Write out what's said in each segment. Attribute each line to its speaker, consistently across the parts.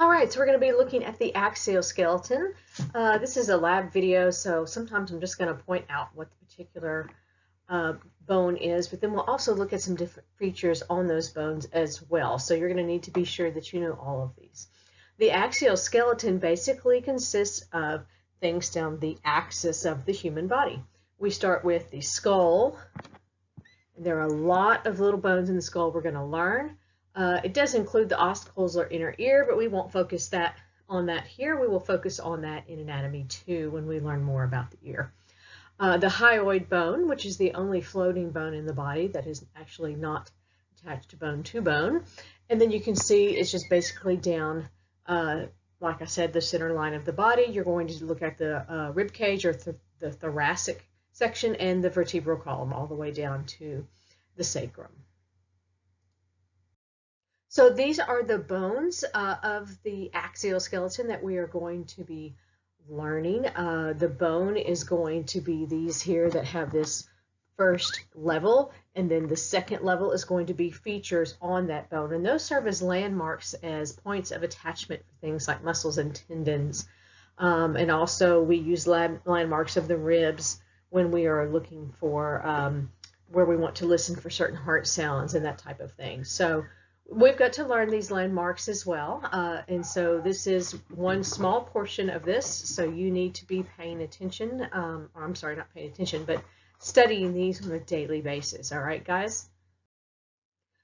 Speaker 1: All right, so we're going to be looking at the axial skeleton. This is a lab video, so sometimes I'm just going to point out what the particular bone is, but then we'll also look at some different features on those bones as well. So you're going to need to be sure that you know all of these. The axial skeleton basically consists of things down the axis of the human body. We start with the skull. There are a lot of little bones in the skull we're going to learn. It does include the ossicles or inner ear, but we won't focus on that here. We will focus on that in anatomy 2 when we learn more about the ear. The hyoid bone, which is the only floating bone in the body that is actually not attached to bone. And then you can see it's just basically down, like I said, the center line of the body. You're going to look at the rib cage or the thoracic section and the vertebral column all the way down to the sacrum. So these are the bones of the axial skeleton that we are going to be learning. The bone is going to be these here that have this first level, and then the second level is going to be features on that bone. And those serve as landmarks, as points of attachment for things like muscles and tendons. And also we use landmarks of the ribs when we are looking for where we want to listen for certain heart sounds and that type of thing. So we've got to learn these landmarks as well, and so this is one small portion of this, so you need to be paying attention, or I'm sorry, not paying attention, but studying these on a daily basis, all right, guys?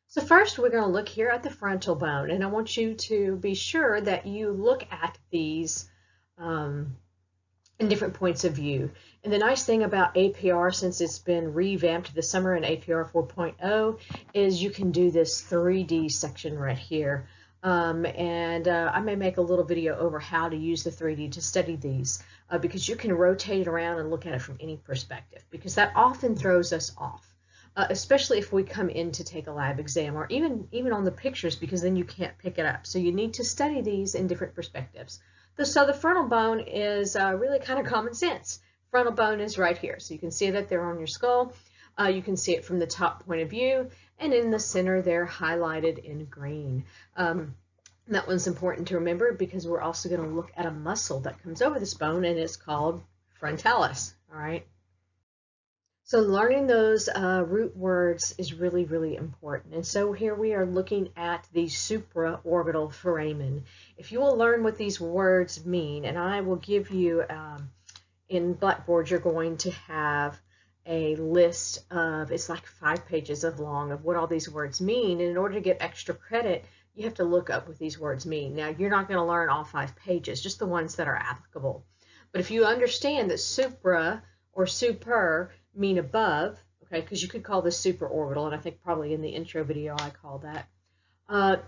Speaker 1: So first, we're going to look here at the frontal bone, and I want you to be sure that you look at these in different points of view. And the nice thing about APR, since it's been revamped this summer in APR 4.0, is you can do this 3D section right here. I may make a little video over how to use the 3D to study these, because you can rotate it around and look at it from any perspective, because that often throws us off, especially if we come in to take a lab exam, or even on the pictures, because then you can't pick it up. So you need to study these in different perspectives. So the frontal bone is really kind of common sense. Frontal bone is right here. So you can see that they're on your skull. You can see it from the top point of view. And in the center, they're highlighted in green. That one's important to remember because we're also going to look at a muscle that comes over this bone, and it's called frontalis. All right. So learning those root words is really, really important. And so here we are looking at the supraorbital foramen. If you will learn what these words mean, and I will give you, in Blackboard, you're going to have a list of, it's like 5 pages long of what all these words mean. And in order to get extra credit, you have to look up what these words mean. Now, you're not going to learn all 5 pages, just the ones that are applicable. But if you understand that supra or super mean above, okay, because you could call this supraorbital, and I think probably in the intro video I call that.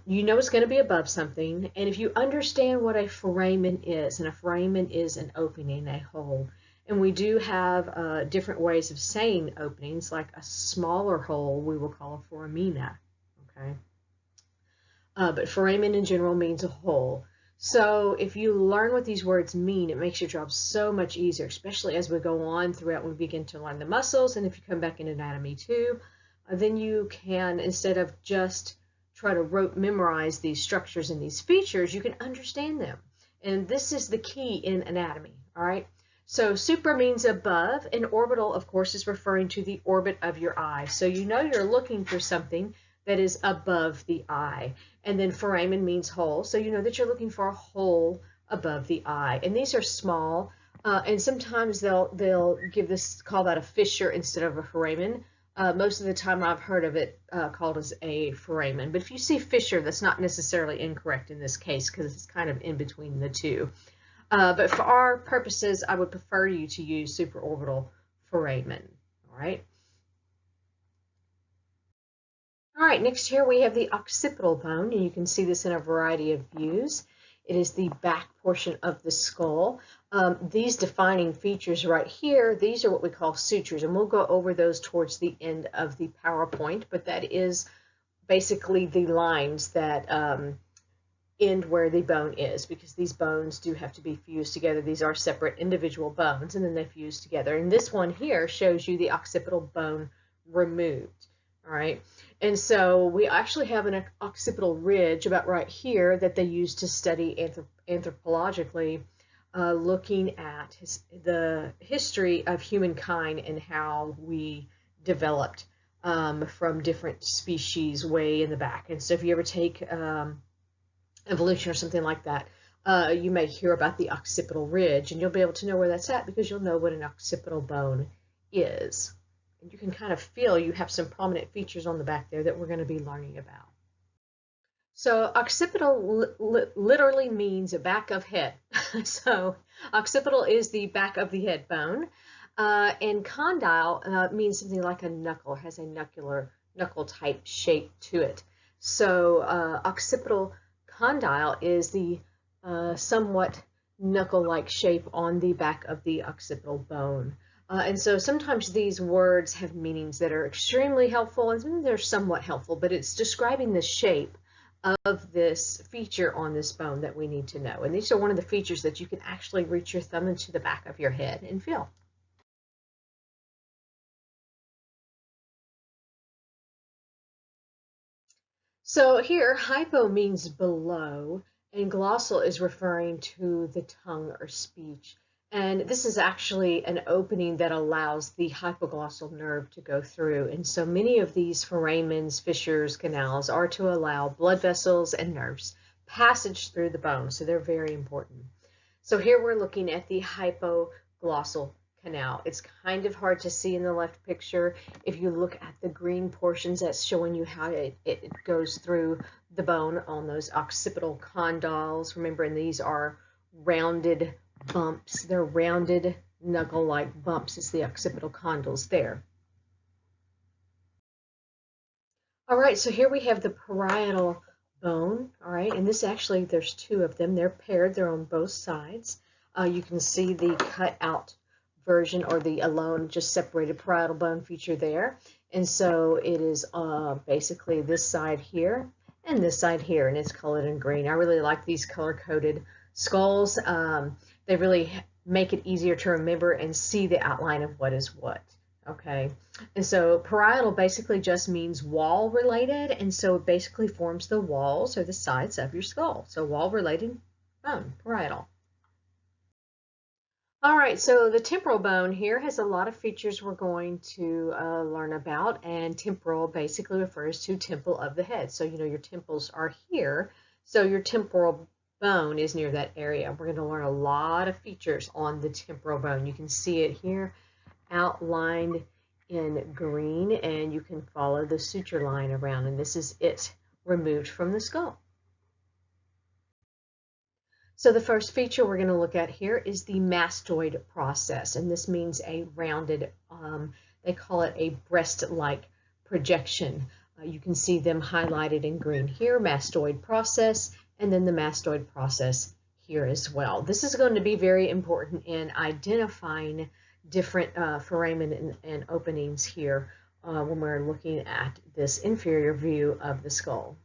Speaker 1: You know it's going to be above something, and if you understand what a foramen is, and a foramen is an opening, a hole, and we do have different ways of saying openings, like a smaller hole we will call a foramina, okay? But foramen in general means a hole. So if you learn what these words mean, it makes your job so much easier, especially as we go on throughout, we begin to learn the muscles. And if you come back in anatomy 2, then you can, instead of just try to memorize these structures and these features, you can understand them. And this is the key in anatomy, all right? So supra means above, and orbital, of course, is referring to the orbit of your eye. So you know you're looking for something that is above the eye. And then foramen means hole, so you know that you're looking for a hole above the eye. And these are small, and sometimes they'll call that a fissure instead of a foramen. Most of the time I've heard of it called as a foramen. But if you see fissure, that's not necessarily incorrect in this case because it's kind of in between the two. But for our purposes, I would prefer you to use supraorbital foramen, all right? All right, next here we have the occipital bone, and you can see this in a variety of views. It is the back portion of the skull. These defining features right here, these are what we call sutures, and we'll go over those towards the end of the PowerPoint, but that is basically the lines that end where the bone is, because these bones do have to be fused together. These are separate individual bones, and then they fuse together. And this one here shows you the occipital bone removed. all right? And so we actually have an occipital ridge about right here that they use to study anthropologically, looking at the history of humankind and how we developed from different species way in the back. And so if you ever take evolution or something like that, you may hear about the occipital ridge, and you'll be able to know where that's at because you'll know what an occipital bone is. And you can kind of feel you have some prominent features on the back there that we're going to be learning about. So occipital literally means back of head. So occipital is the back of the head bone. And condyle means something like a knuckle, has a knuckle type shape to it. So occipital condyle is the somewhat knuckle-like shape on the back of the occipital bone. And so sometimes these words have meanings that are extremely helpful and they're somewhat helpful, but it's describing the shape of this feature on this bone that we need to know. And these are one of the features that you can actually reach your thumb into the back of your head and feel. So here, hypo means below, and glossal is referring to the tongue or speech. And this is actually an opening that allows the hypoglossal nerve to go through. And so many of these foramens, fissures, canals are to allow blood vessels and nerves passage through the bone. So they're very important. So here we're looking at the hypoglossal canal. It's kind of hard to see in the left picture. If you look at the green portions, that's showing you how it goes through the bone on those occipital condyles. Remember, and these are rounded bumps. They're rounded knuckle-like bumps. It's the occipital condyles there. All right, so here we have the parietal bone. All right, and this actually, there's two of them. They're paired. They're on both sides. You can see the cut out version or the alone just separated parietal bone feature there. And so it is basically this side here and this side here, and it's colored in green. I really like these color-coded skulls. They really make it easier to remember and see the outline of what is what. Okay, and so parietal basically just means wall related, and so it basically forms the walls or the sides of your skull. So wall related bone, parietal. All right, so the temporal bone here has a lot of features we're going to learn about, and temporal basically refers to temple of the head. So, you know, your temples are here, so your temporal bone is near that area. We're going to learn a lot of features on the temporal bone. You can see it here outlined in green, and you can follow the suture line around, and this is it removed from the skull. So the first feature we're going to look at here is the mastoid process, and this means a rounded, they call it a breast-like projection. You can see them highlighted in green here, mastoid process, and then the mastoid process here as well. This is going to be very important in identifying different foramen and openings here when we're looking at this inferior view of the skull.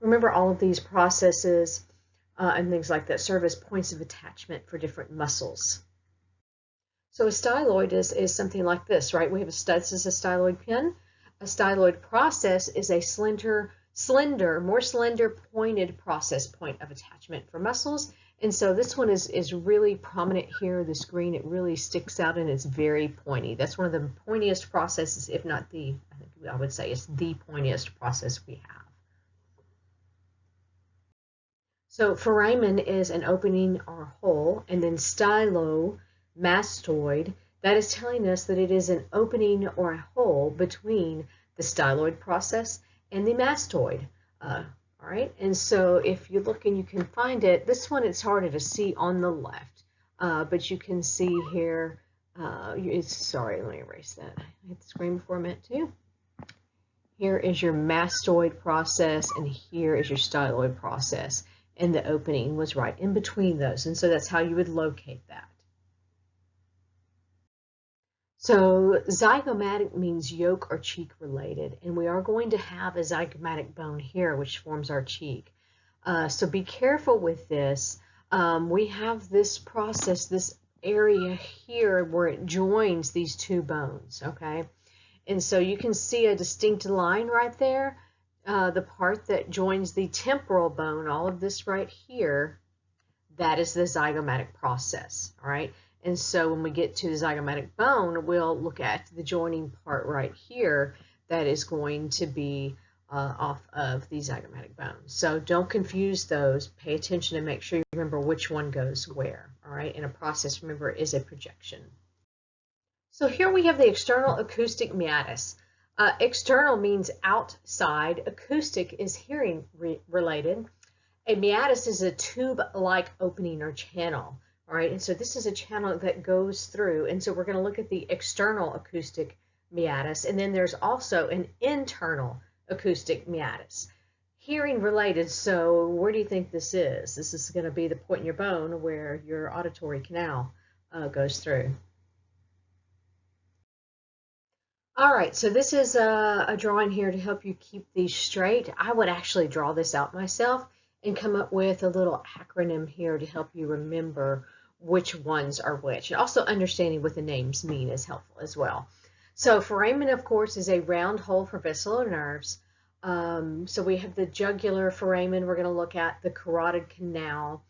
Speaker 1: Remember, all of these processes and things like that serve as points of attachment for different muscles. So a styloid is something like this, right? We have this is a styloid pin. A styloid process is a more slender pointed process point of attachment for muscles. And so this one is really prominent here, this green. It really sticks out and it's very pointy. That's one of the pointiest processes, if not the, I would say it's the pointiest process we have. So foramen is an opening or hole, and then stylomastoid, that is telling us that it is an opening or a hole between the styloid process and the mastoid. All right, and so if you look and you can find it, this one it's harder to see on the left, but you can see here, sorry, let me erase that. I hit the screen before I meant to. Here is your mastoid process, and here is your styloid process. And the opening was right in between those. And so that's how you would locate that. So zygomatic means yoke or cheek related. And we are going to have a zygomatic bone here, which forms our cheek. So be careful with this. We have this process, this area here where it joins these two bones, okay? And so you can see a distinct line right there. The part that joins the temporal bone, all of this right here, that is the zygomatic process, all right? And so when we get to the zygomatic bone, we'll look at the joining part right here that is going to be off of the zygomatic bone. So don't confuse those. Pay attention and make sure you remember which one goes where, all right? And a process, remember, is a projection. So here we have the external acoustic meatus. External means outside. Acoustic is hearing related. A meatus is a tube-like opening or channel, all right? And so this is a channel that goes through, and so we're going to look at the external acoustic meatus, and then there's also an internal acoustic meatus. Hearing related, so where do you think this is? This is going to be the point in your bone where your auditory canal goes through. All right, so this is a drawing here to help you keep these straight. I would actually draw this out myself and come up with a little acronym here to help you remember which ones are which. And also understanding what the names mean is helpful as well. So foramen, of course, is a round hole for visceral nerves. So we have the jugular foramen. We're going to look at the carotid canal,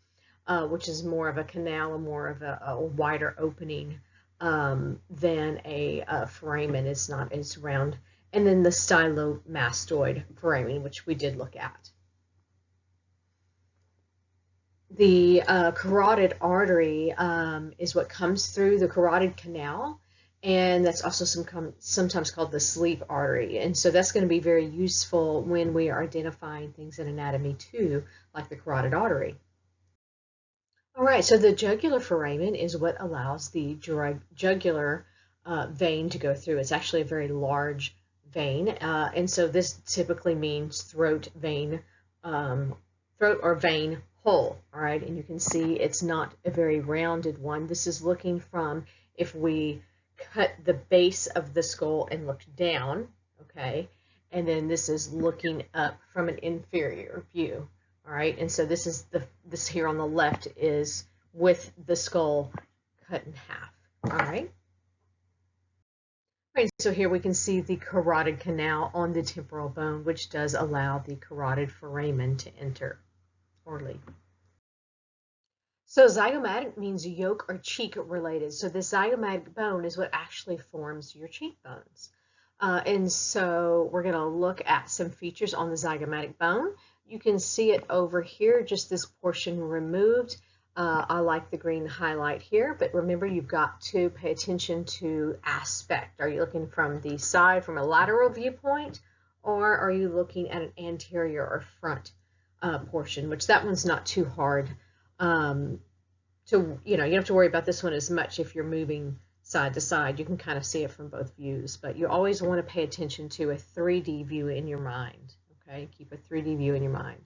Speaker 1: which is more of a canal and more of a wider opening than a foramen. It's not as round. And then the stylomastoid foramen, which we did look at. The carotid artery is what comes through the carotid canal, and that's also sometimes called the sleep artery. And so that's going to be very useful when we are identifying things in anatomy too, like the carotid artery. All right, so the jugular foramen is what allows the jugular vein to go through. It's actually a very large vein, and so this typically means throat or vein hole, all right? And you can see it's not a very rounded one. This is looking from if we cut the base of the skull and looked down, okay? And then this is looking up from an inferior view. All right, and so this is this here on the left is with the skull cut in half. All right. All right, so here we can see the carotid canal on the temporal bone, which does allow the carotid foramen to enter or leave. So zygomatic means yolk or cheek related. So the zygomatic bone is what actually forms your cheekbones. And so we're going to look at some features on the zygomatic bone. You can see it over here, just this portion removed. I like the green highlight here, but remember you've got to pay attention to aspect. Are you looking from the side, from a lateral viewpoint, or are you looking at an anterior or front portion, which that one's not too hard you don't have to worry about this one as much if you're moving side to side. You can kind of see it from both views, but you always want to pay attention to a 3D view in your mind. Okay, keep a 3D view in your mind.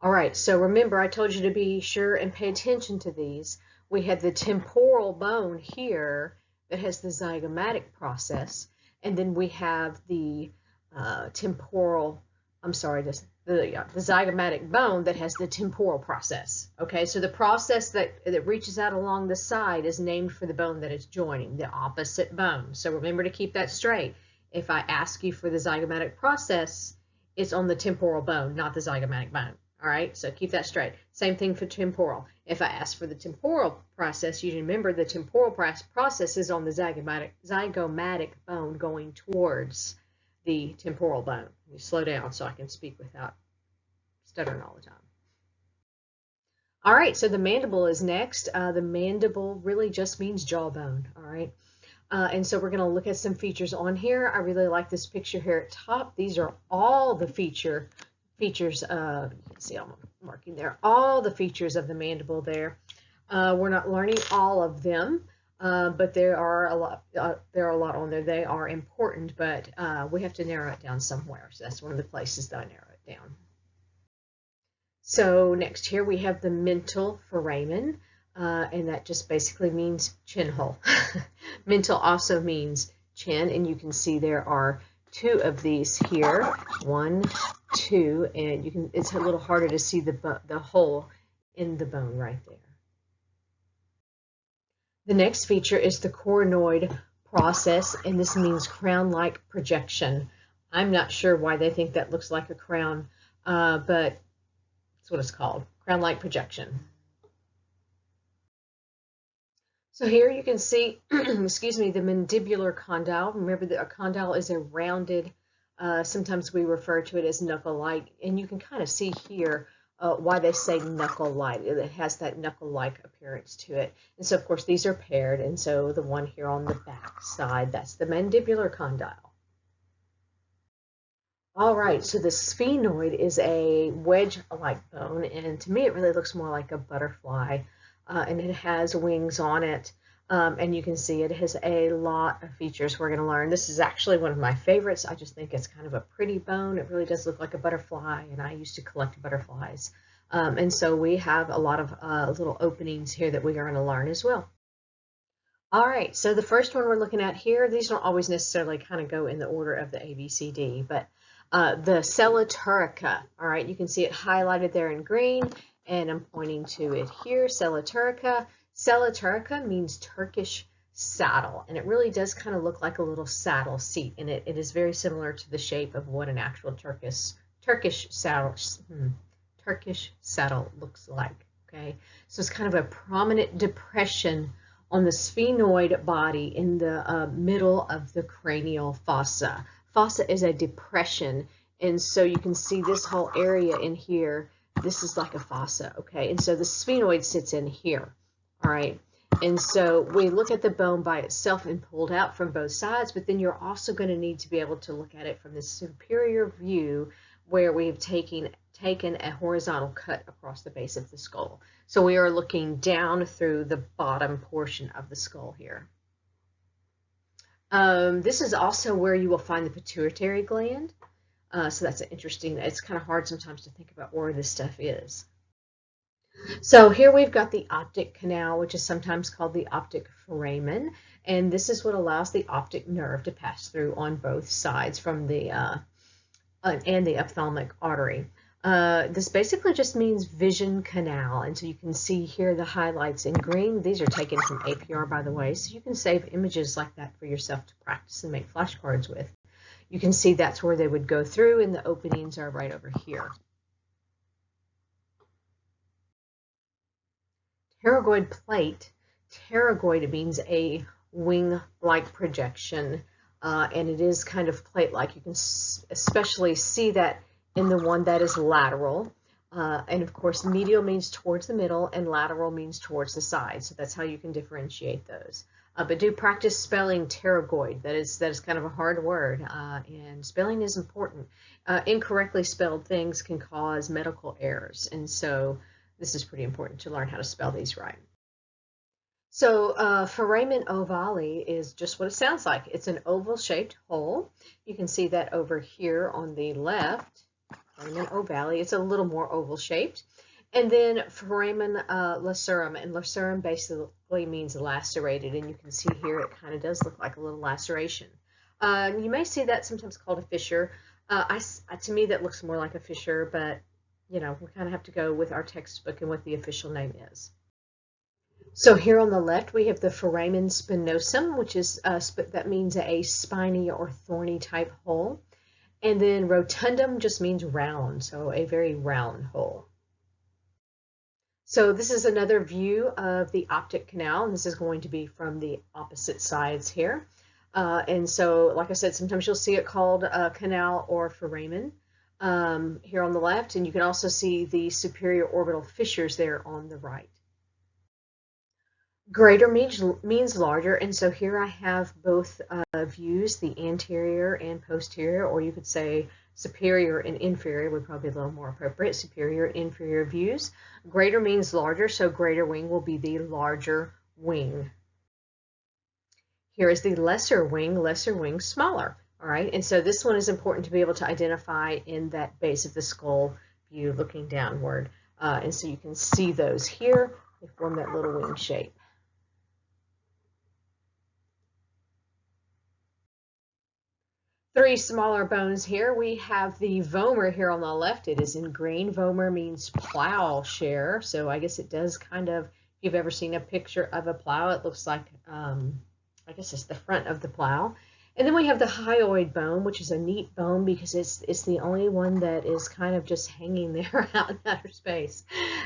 Speaker 1: All right, so remember I told you to be sure and pay attention to these. We have the temporal bone here that has the zygomatic process, and then we have the the zygomatic bone that has the temporal process. Okay, so the process that reaches out along the side is named for the bone that it's joining, the opposite bone. So remember to keep that straight. If I ask you for the zygomatic process, it's on the temporal bone, not the zygomatic bone. All right, so keep that straight. Same thing for temporal. If I ask for the temporal process, you remember the temporal process is on the zygomatic bone going towards the temporal bone. You slow down so I can speak without stuttering all the time. All right, so the mandible is next. The mandible really just means jawbone, all right? And so we're going to look at some features on here. I really like this picture here at top. These are all the features, you can see I'm marking there, all the features of the mandible there. We're not learning all of them, but there are a lot on there. They are important, but we have to narrow it down somewhere. So that's one of the places that I narrow it down. So next here we have the mental foramen, and that just basically means chin hole. Mental also means chin, and you can see there are two of these here, 1, 2, and it's a little harder to see the hole in the bone right there. The next feature is the coronoid process, and this means crown-like projection. I'm not sure why they think that looks like a crown, but that's what it's called, crown-like projection. So here you can see, excuse me, the mandibular condyle. Remember that a condyle is a rounded, sometimes we refer to it as knuckle-like, and you can kind of see here why they say knuckle-like. It has that knuckle-like appearance to it. And so, of course, these are paired, and so the one here on the back side, that's the mandibular condyle. All right, so the sphenoid is a wedge-like bone, and to me it really looks more like a butterfly, and it has wings on it, and you can see it has a lot of features we're going to learn. This is actually one of my favorites. I just think it's kind of a pretty bone. It really does look like a butterfly, and I used to collect butterflies. And so we have a lot of little openings here that we are going to learn as well. All right, so the first one we're looking at here, these don't always necessarily kind of go in the order of the A, B, C, D, but the Sella turcica, all right, you can see it highlighted there in green, and I'm pointing to it here, Sella turcica. Sella turcica means Turkish saddle, and it really does kind of look like a little saddle seat, and it is very similar to the shape of what an actual Turkish saddle looks like, okay? So it's kind of a prominent depression on the sphenoid body in the middle of the cranial fossa. Fossa is a depression, and so you can see this whole area in here. This is like a fossa, okay? And so the sphenoid sits in here, all right? And so we look at the bone by itself and pulled out from both sides, but then you're also going to need to be able to look at it from the superior view where we've taken a horizontal cut across the base of the skull. So we are looking down through the bottom portion of the skull here. This is also where you will find the pituitary gland. So that's interesting. It's kind of hard sometimes to think about where this stuff is. So here we've got the optic canal, which is sometimes called the optic foramen, and this is what allows the optic nerve to pass through on both sides from the and the ophthalmic artery. This basically just means vision canal, and so you can see here the highlights in green. These are taken from APR, by the way, so you can save images like that for yourself to practice and make flashcards with. You can see that's where they would go through, and the openings are right over here. Pterygoid plate. Pterygoid means a wing-like projection, and it is kind of plate-like. You can especially see that in the one that is lateral. And of course, medial means towards the middle, and lateral means towards the side. So that's how you can differentiate those. But do practice spelling pterygoid. That is kind of a hard word, and spelling is important. Incorrectly spelled things can cause medical errors, and so this is pretty important to learn how to spell these right. So foramen ovale is just what it sounds like. It's an oval-shaped hole. You can see that over here on the left. Foramen ovale, it's a little more oval-shaped. And then foramen lacerum, and lacerum basically means lacerated, and you can see here it kind of does look like a little laceration. You may see that sometimes called a fissure. To me, that looks more like a fissure, but you know, we kind of have to go with our textbook and what the official name is. So here on the left, we have the foramen spinosum, which is that means a spiny or thorny type hole. And then rotundum just means round, so a very round hole. So this is another view of the optic canal, and this is going to be from the opposite sides here. And so, like I said, sometimes you'll see it called canal or foramen here on the left, and you can also see the superior orbital fissures there on the right. Greater means larger, and so here I have both views, the anterior and posterior, or you could say superior and inferior would probably be a little more appropriate, superior and inferior views. Greater means larger, so greater wing will be the larger wing. Here is the lesser wing smaller, all right? And so this one is important to be able to identify in that base of the skull view looking downward. And so you can see those here, they form that little wing shape. Three smaller bones here. We have the vomer here on the left. It is in green. Vomer means plowshare. So I guess it does kind of, if you've ever seen a picture of a plow, it looks like I guess it's the front of the plow. And then we have the hyoid bone, which is a neat bone because it's the only one that is kind of just hanging there out in outer space.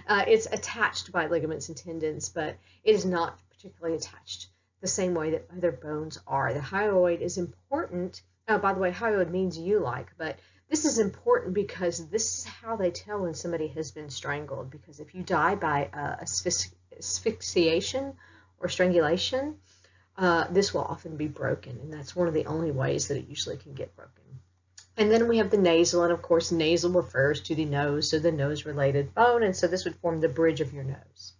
Speaker 1: It's attached by ligaments and tendons, but it is not particularly attached the same way that other bones are. The hyoid is important. Oh, by the way, hyoid means you like, but this is important because this is how they tell when somebody has been strangled. Because if you die by asphyxiation or strangulation, this will often be broken, and that's one of the only ways that it usually can get broken. And then we have the nasal, and of course nasal refers to the nose, so the nose-related bone, and so this would form the bridge of your nose.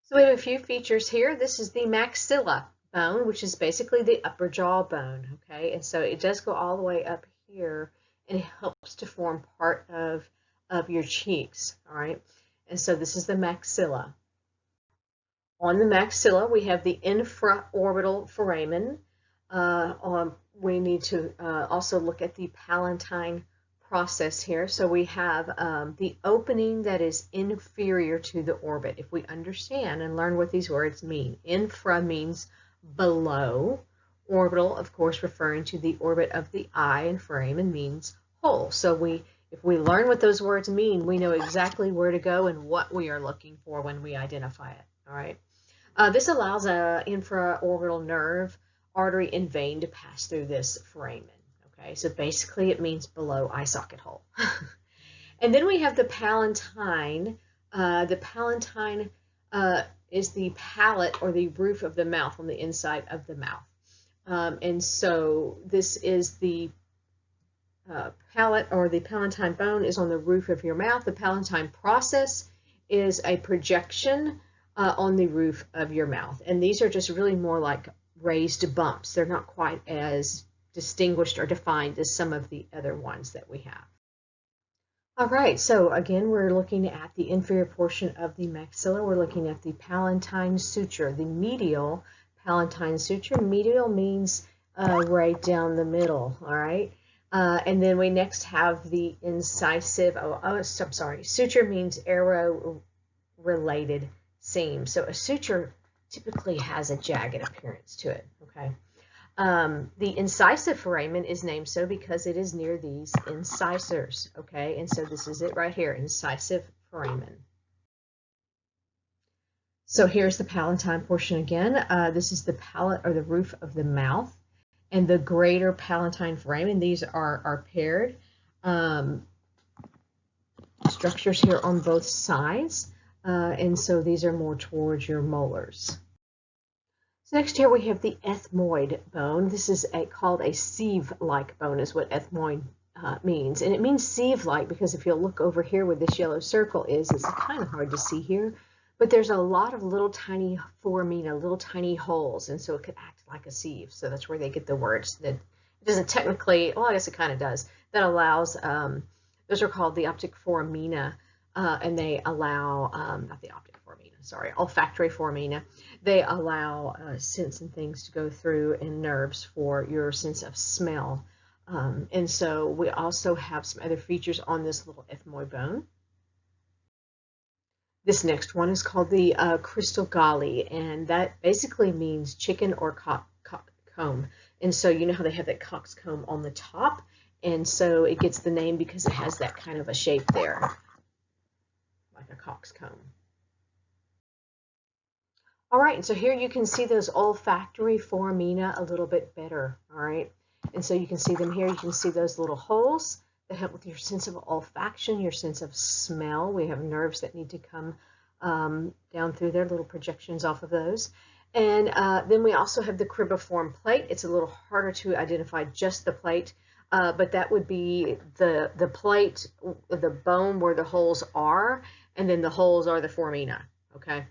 Speaker 1: So we have a few features here. This is the maxilla bone, which is basically the upper jaw bone, okay? And so it does go all the way up here, and it helps to form part of your cheeks, all right? And so this is the maxilla. On the maxilla, we have the infraorbital foramen. We need to also look at the palatine process here. So we have the opening that is inferior to the orbit. If we understand and learn what these words mean, infra means below, orbital, of course, referring to the orbit of the eye, and foramen means hole. So if we learn what those words mean, we know exactly where to go and what we are looking for when we identify it. All right. This allows an infraorbital nerve, artery, and vein to pass through this foramen. Okay, so basically it means below eye socket hole. And then we have the palatine. The palatine is the palate or the roof of the mouth, on the inside of the mouth. And so this is the palate, or the palatine bone is on the roof of your mouth. The palatine process is a projection on the roof of your mouth. And these are just really more like raised bumps. They're not quite as distinguished or defined as some of the other ones that we have. All right, so again, we're looking at the inferior portion of the maxilla. We're looking at the palatine suture, the medial palatine suture. Medial means right down the middle, all right? And then we next have the incisive, suture means arrow-related seam. So a suture typically has a jagged appearance to it, okay? The incisive foramen is named so because it is near these incisors, okay? And so this is it right here, incisive foramen. So here's the palatine portion again. This is the palate, or the roof of the mouth, and the greater palatine foramen. These are paired structures here on both sides. And so these are more towards your molars. So next here we have the ethmoid bone. This is called a sieve-like bone, is what ethmoid means. And it means sieve-like because if you'll look over here where this yellow circle is, it's kind of hard to see here, but there's a lot of little tiny foramina, little tiny holes, and so it could act like a sieve. So that's where they get the words. That it doesn't technically, well, I guess it kind of does. That allows, those are called the optic foramina. And they allow, not the optic foramina, sorry, olfactory foramina. They allow scents and things to go through, and nerves for your sense of smell. And so we also have some other features on this little ethmoid bone. This next one is called the crystal galli, and that basically means chicken or cockcomb. And so you know how they have that coxcomb on the top, and so it gets the name because it has that kind of a shape there, like a coxcomb. All right, and so here you can see those olfactory foramina a little bit better, all right? And so you can see them here. You can see those little holes that help with your sense of olfaction, your sense of smell. We have nerves that need to come down through there, little projections off of those. And then we also have the cribriform plate. It's a little harder to identify just the plate, but that would be the plate, the bone where the holes are, and then the holes are the foramina, okay?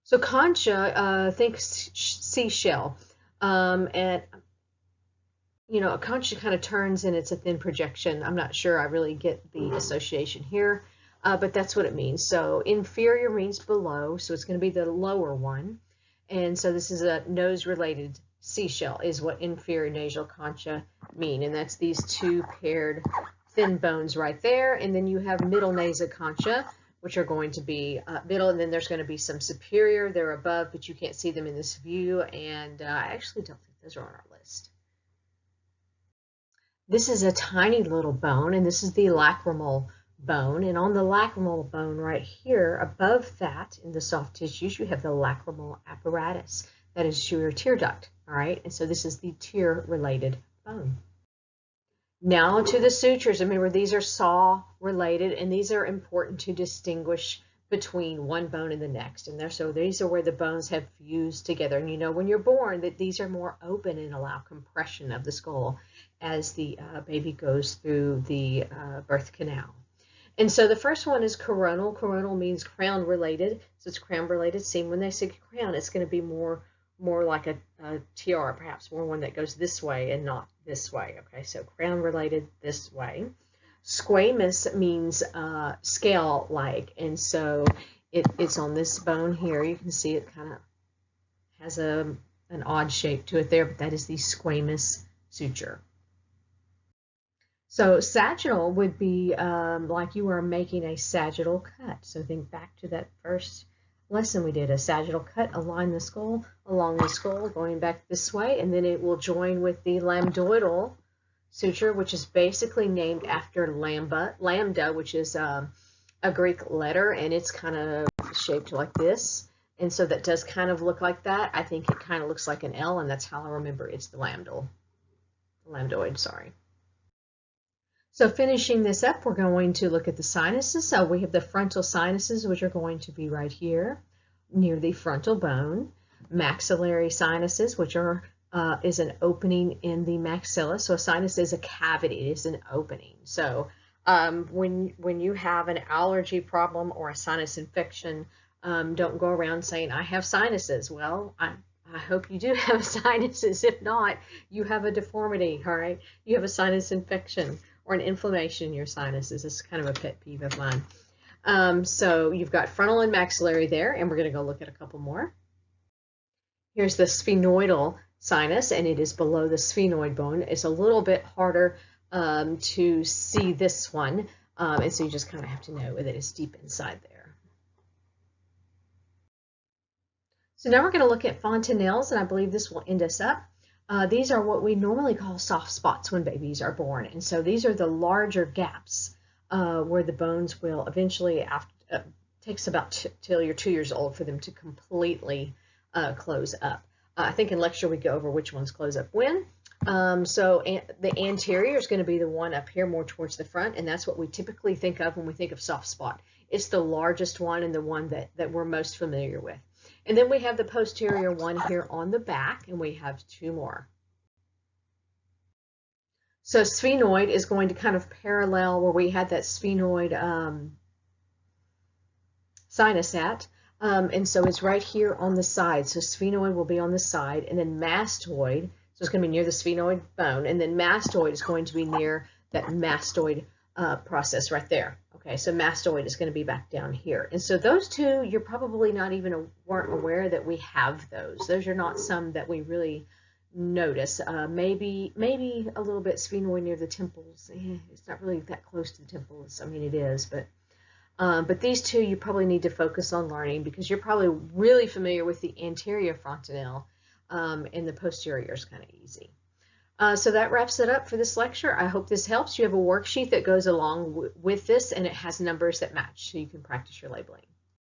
Speaker 1: So concha, think seashell, and you know, a concha kind of turns and it's a thin projection. I'm not sure I really get the association here, but that's what it means. So inferior means below, so it's going to be the lower one. And so this is a nose-related seashell is what inferior nasal concha mean. And that's these two paired thin bones right there. And then you have middle nasal concha, which are going to be middle, and then there's going to be some superior. They're above, but you can't see them in this view, and I actually don't think those are on our list. This is a tiny little bone, and this is the lacrimal bone, and on the lacrimal bone right here, above that in the soft tissues, you have the lacrimal apparatus. That is your tear duct, all right? And so this is the tear-related bone. Now to the sutures. Remember, these are saw-related, and these are important to distinguish between one bone and the next. And so these are where the bones have fused together. And you know when you're born that these are more open and allow compression of the skull as the baby goes through the birth canal. And so the first one is coronal. Coronal means crown-related. So it's crown-related. See, when they say crown, it's going to be more like a tiara, perhaps more one that goes this way and not this way. Okay, so crown-related this way. Squamous means scale-like, and so it's on this bone here. You can see it kind of has an odd shape to it there, but that is the squamous suture. So sagittal would be like you are making a sagittal cut. So think back to that first lesson we did, a sagittal cut, align the skull along the skull, going back this way, and then it will join with the lambdoidal suture, which is basically named after lambda, which is a Greek letter, and it's kind of shaped like this. And so that does kind of look like that. I think it kind of looks like an L, and that's how I remember it's the lambdoid, sorry. So finishing this up, we're going to look at the sinuses. So we have the frontal sinuses, which are going to be right here near the frontal bone. Maxillary sinuses, which are is an opening in the maxilla. So a sinus is a cavity, it is an opening. So when you have an allergy problem or a sinus infection, don't go around saying, I have sinuses. Well, I hope you do have sinuses. If not, you have a deformity, all right? You have a sinus infection or an inflammation in your sinuses. It's kind of a pet peeve of mine. So you've got frontal and maxillary there, and we're going to go look at a couple more. Here's the sphenoidal sinus, and it is below the sphenoid bone. It's a little bit harder to see this one, and so you just kind of have to know that it's deep inside there. So now we're going to look at fontanelles, and I believe this will end us up. These are what we normally call soft spots when babies are born, and so these are the larger gaps where the bones will eventually, takes about till you're 2 years old for them to completely close up. I think in lecture we go over which ones close up when. So the anterior is going to be the one up here more towards the front, and that's what we typically think of when we think of soft spot. It's the largest one and the one that we're most familiar with. And then we have the posterior one here on the back, and we have two more. So sphenoid is going to kind of parallel where we had that sphenoid sinus at. And so it's right here on the side. So sphenoid will be on the side, and then mastoid, so it's going to be near the sphenoid bone, and then mastoid is going to be near that mastoid process right there. Okay, so mastoid is going to be back down here. And so those two, you're probably not even weren't aware that we have those. Those are not some that we really notice. Maybe a little bit sphenoid near the temples. It's not really that close to the temples. I mean, it is, but these two you probably need to focus on learning because you're probably really familiar with the anterior fontanelle, and the posterior is kind of easy. So that wraps it up for this lecture. I hope this helps. You have a worksheet that goes along with this, and it has numbers that match so you can practice your labeling.